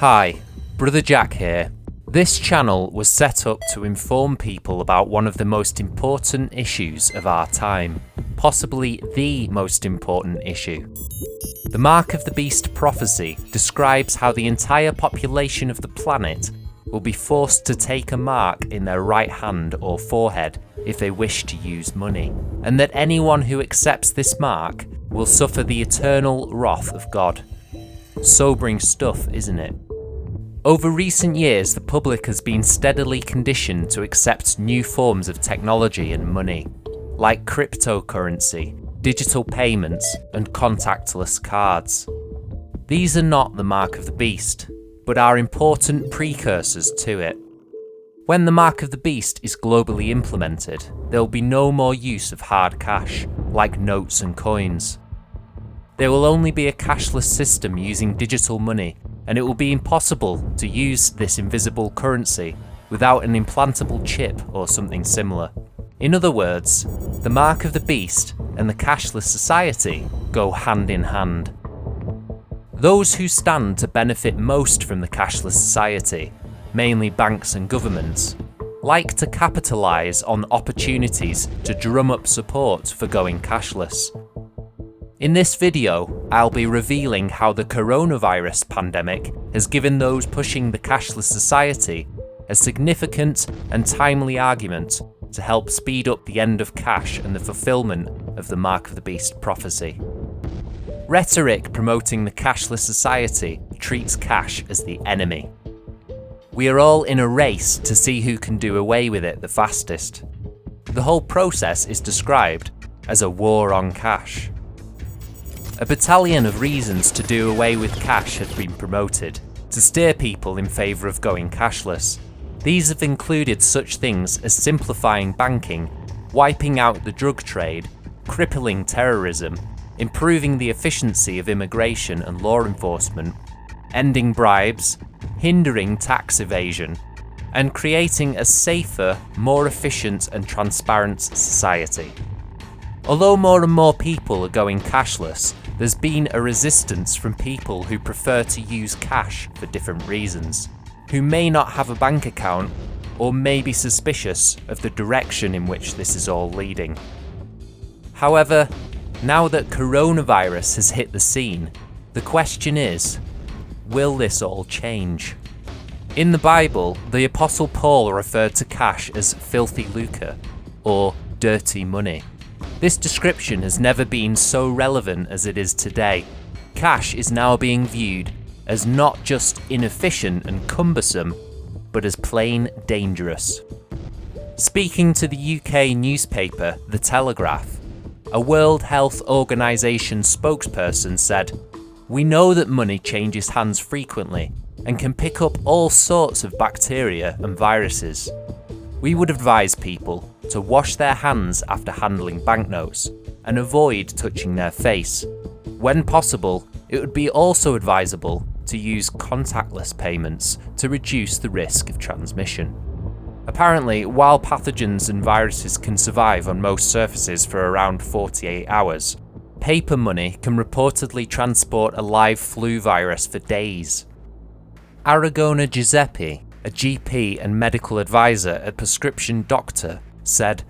Hi, Brother Jack here. This channel was set up to inform people about one of the most important issues of our time, possibly the most important issue. The Mark of the Beast prophecy describes how the entire population of the planet will be forced to take a mark in their right hand or forehead if they wish to use money, and that anyone who accepts this mark will suffer the eternal wrath of God. Sobering stuff, isn't it? Over recent years, the public has been steadily conditioned to accept new forms of technology and money, like cryptocurrency, digital payments, and contactless cards. These are not the mark of the beast, but are important precursors to it. When the mark of the beast is globally implemented, there will be no more use of hard cash, like notes and coins. There will only be a cashless system using digital money, and it will be impossible to use this invisible currency without an implantable chip or something similar. In other words, the mark of the beast and the cashless society go hand in hand. Those who stand to benefit most from the cashless society, mainly banks and governments, like to capitalise on opportunities to drum up support for going cashless. In this video, I'll be revealing how the coronavirus pandemic has given those pushing the cashless society a significant and timely argument to help speed up the end of cash and the fulfilment of the Mark of the Beast prophecy. Rhetoric promoting the cashless society treats cash as the enemy. We are all in a race to see who can do away with it the fastest. The whole process is described as a war on cash. A battalion of reasons to do away with cash have been promoted, to steer people in favour of going cashless. These have included such things as simplifying banking, wiping out the drug trade, crippling terrorism, improving the efficiency of immigration and law enforcement, ending bribes, hindering tax evasion, and creating a safer, more efficient and transparent society. Although more and more people are going cashless, there's been a resistance from people who prefer to use cash for different reasons, who may not have a bank account or may be suspicious of the direction in which this is all leading. However, now that coronavirus has hit the scene, the question is, will this all change? In the Bible, the Apostle Paul referred to cash as filthy lucre, or dirty money. This description has never been so relevant as it is today. Cash is now being viewed as not just inefficient and cumbersome, but as plain dangerous. Speaking to the UK newspaper The Telegraph, a World Health Organization spokesperson said, "We know that money changes hands frequently and can pick up all sorts of bacteria and viruses. We would advise people to wash their hands after handling banknotes and avoid touching their face. When possible, it would be also advisable to use contactless payments to reduce the risk of transmission." Apparently, while pathogens and viruses can survive on most surfaces for around 48 hours, paper money can reportedly transport a live flu virus for days. Aragona Giuseppe, a GP and medical advisor at Prescription Doctor, said,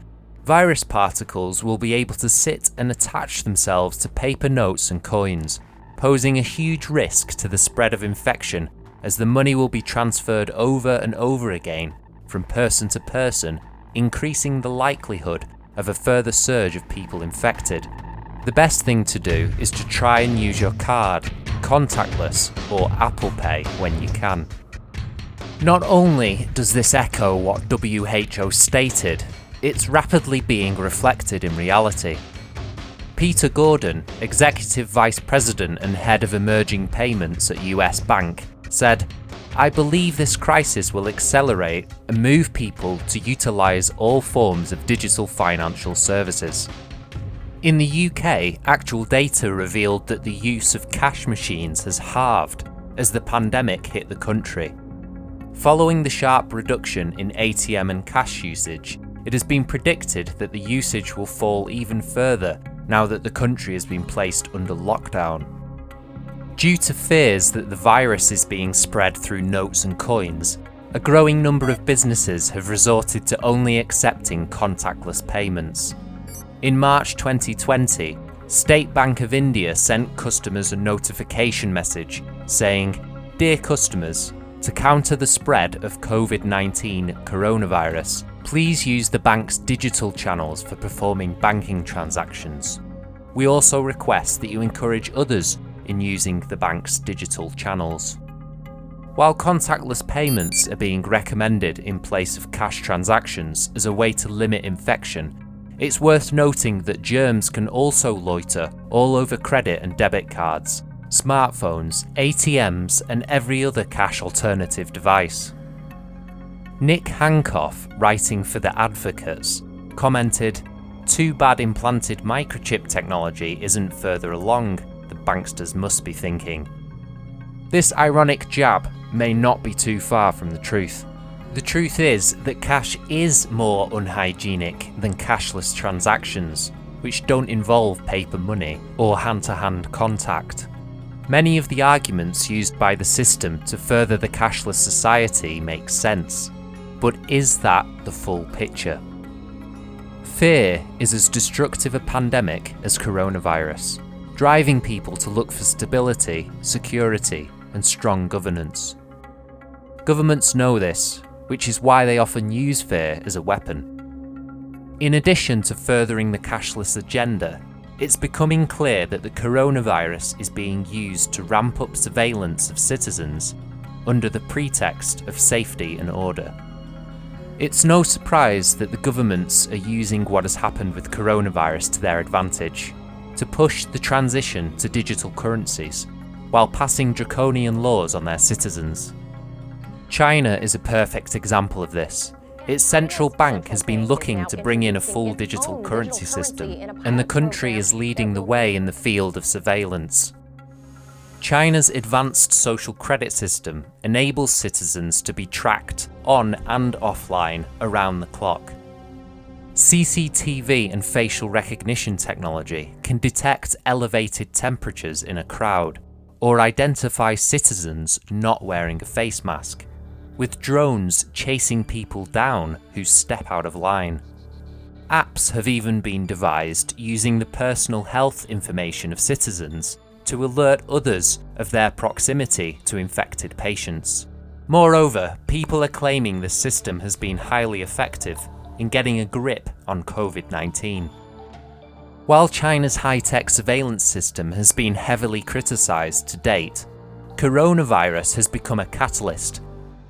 "Virus particles will be able to sit and attach themselves to paper notes and coins, posing a huge risk to the spread of infection as the money will be transferred over and over again from person to person, increasing the likelihood of a further surge of people infected. The best thing to do is to try and use your card, contactless or Apple Pay when you can." Not only does this echo what WHO stated, it's rapidly being reflected in reality. Peter Gordon, Executive Vice President and Head of Emerging Payments at US Bank, said, "I believe this crisis will accelerate and move people to utilise all forms of digital financial services." In the UK, actual data revealed that the use of cash machines has halved as the pandemic hit the country. Following the sharp reduction in ATM and cash usage, it has been predicted that the usage will fall even further now that the country has been placed under lockdown. Due to fears that the virus is being spread through notes and coins, a growing number of businesses have resorted to only accepting contactless payments. In March 2020, State Bank of India sent customers a notification message saying, "Dear customers, to counter the spread of COVID-19 coronavirus, please use the bank's digital channels for performing banking transactions. We also request that you encourage others in using the bank's digital channels." While contactless payments are being recommended in place of cash transactions as a way to limit infection, it's worth noting that germs can also loiter all over credit and debit cards, smartphones, ATMs, and every other cash alternative device. Nick Hancoff, writing for The Advocates, commented, "Too bad implanted microchip technology isn't further along, the banksters must be thinking." This ironic jab may not be too far from the truth. The truth is that cash is more unhygienic than cashless transactions, which don't involve paper money or hand-to-hand contact. Many of the arguments used by the system to further the cashless society make sense, but is that the full picture? Fear is as destructive a pandemic as coronavirus, driving people to look for stability, security, and strong governance. Governments know this, which is why they often use fear as a weapon. In addition to furthering the cashless agenda, it's becoming clear that the coronavirus is being used to ramp up surveillance of citizens under the pretext of safety and order. It's no surprise that the governments are using what has happened with coronavirus to their advantage, to push the transition to digital currencies, while passing draconian laws on their citizens. China is a perfect example of this. Its central bank has been looking to bring in a full digital currency system, and the country is leading the way in the field of surveillance. China's advanced social credit system enables citizens to be tracked on and offline around the clock. CCTV and facial recognition technology can detect elevated temperatures in a crowd or identify citizens not wearing a face mask, with drones chasing people down who step out of line. Apps have even been devised using the personal health information of citizens to alert others of their proximity to infected patients. Moreover, people are claiming this system has been highly effective in getting a grip on COVID-19. While China's high-tech surveillance system has been heavily criticised to date, coronavirus has become a catalyst,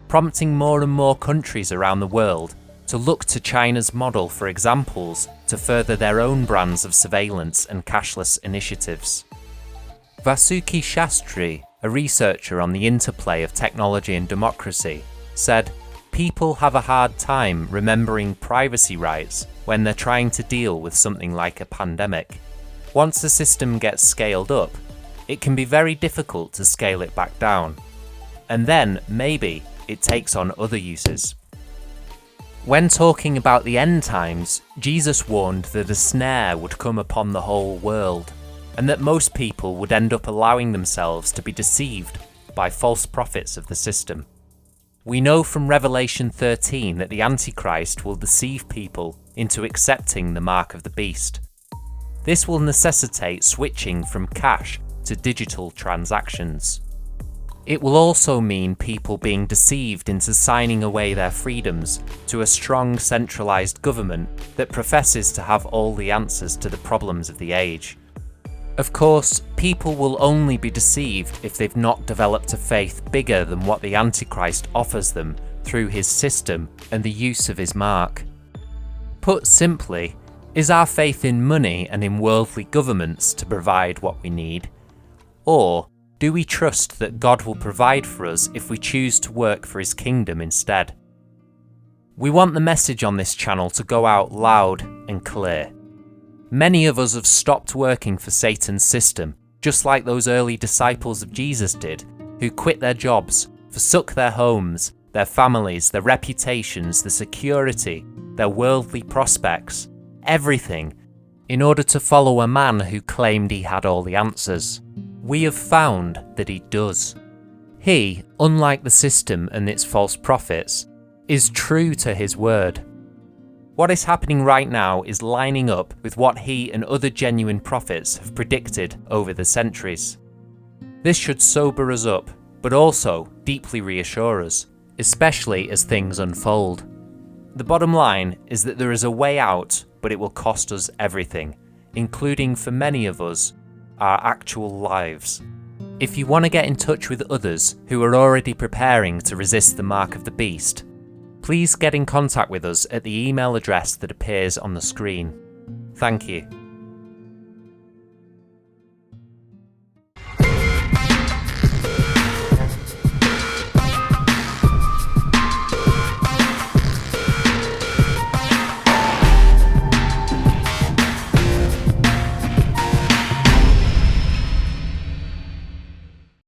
prompting more and more countries around the world to look to China's model for examples to further their own brands of surveillance and cashless initiatives. Vasuki Shastri, a researcher on the interplay of technology and democracy, said, "People have a hard time remembering privacy rights when they're trying to deal with something like a pandemic. Once a system gets scaled up, it can be very difficult to scale it back down. And then, maybe, it takes on other uses." When talking about the end times, Jesus warned that a snare would come upon the whole world, and that most people would end up allowing themselves to be deceived by false prophets of the system. We know from Revelation 13 that the Antichrist will deceive people into accepting the mark of the beast. This will necessitate switching from cash to digital transactions. It will also mean people being deceived into signing away their freedoms to a strong centralised government that professes to have all the answers to the problems of the age. Of course, people will only be deceived if they've not developed a faith bigger than what the Antichrist offers them through his system and the use of his mark. Put simply, is our faith in money and in worldly governments to provide what we need? Or do we trust that God will provide for us if we choose to work for his kingdom instead? We want the message on this channel to go out loud and clear. Many of us have stopped working for Satan's system, just like those early disciples of Jesus did, who quit their jobs, forsook their homes, their families, their reputations, their security, their worldly prospects, everything, in order to follow a man who claimed he had all the answers. We have found that he does. He, unlike the system and its false prophets, is true to his word. What is happening right now is lining up with what he and other genuine prophets have predicted over the centuries. This should sober us up, but also deeply reassure us, especially as things unfold. The bottom line is that there is a way out, but it will cost us everything, including for many of us, our actual lives. If you want to get in touch with others who are already preparing to resist the mark of the beast, please get in contact with us at the email address that appears on the screen. Thank you.